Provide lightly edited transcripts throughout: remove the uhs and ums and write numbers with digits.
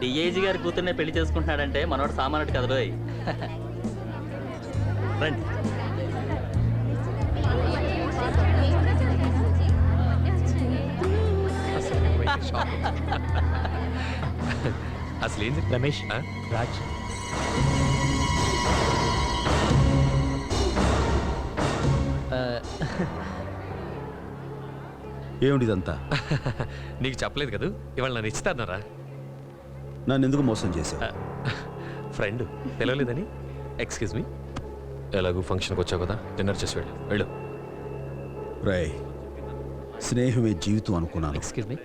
DIG గారి కూతుర్నే పెళ్లి చేసుకుంటున్నాడంటే మనోడు సామాన్యుడు కదలోయ్. రండి. అసలు ఏంది రమేష్, ఆ? రాజ్, ఏమిటిదంతా? నీకు చెప్పలేదు కదా ఇవాళ నన్ను ఇస్తాన్నారా? నన్ను ఎందుకు మోసం చేశావు? ఫ్రెండ్ పిలవలేదని. ఎక్స్క్యూజ్ మీ, ఎలాగూ ఫంక్షన్కి వచ్చావు కదా, డిన్నర్ చేసి వెళ్ళు. రై, స్నేహమే జీవితం అనుకున్నాను. ఎక్స్క్యూజ్ మీ,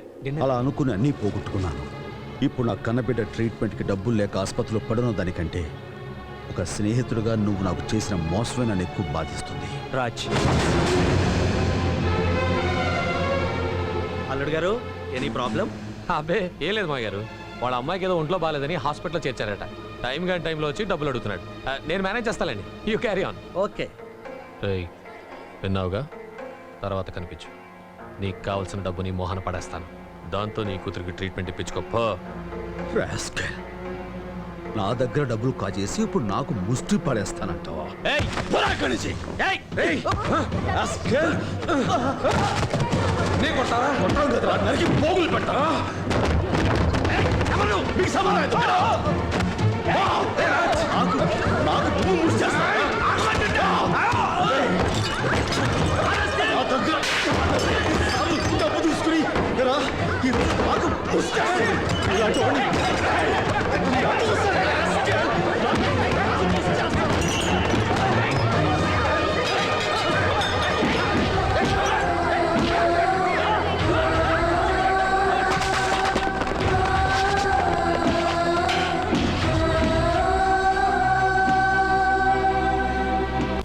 అలా అనుకుని అన్నీ పోగొట్టుకున్నాను. ఇప్పుడు నా కన్నబిడ్డ ట్రీట్మెంట్కి డబ్బులు లేక ఆసుపత్రిలో పడిన దానికంటే ఒక స్నేహితుడిగా నువ్వు నాకు చేసిన మోసమే నన్ను ఎక్కువ బాధిస్తుంది. రాజ్. అల్లుడు గారు, ఎనీ ప్రాబ్లం? అబ్బే ఏం లేదు మా గారు, వాళ్ళ అమ్మాయికి ఏదో ఒంట్లో బాగాలేదని హాస్పిటల్లో చేర్చారట. టైంలో వచ్చి డబ్బులు అడుగుతున్నాడు. నేను మేనేజ్ చేస్తానండి, యూ క్యారీ ఆన్. ఓకే. విన్నావుగా, తర్వాత కనిపించు. నీకు కావాల్సిన డబ్బు నీ మోహన పడేస్తాను. దాంతో నీ కూతురికి ట్రీట్మెంట్ ఇప్పించుకోపో. రాస్కెల్, నా దగ్గర డబ్బులు కాజేసి ఇప్పుడు నాకు ముష్టి పడేస్తానంటావా? డబ్బు తీసుకుని ఇలాంటి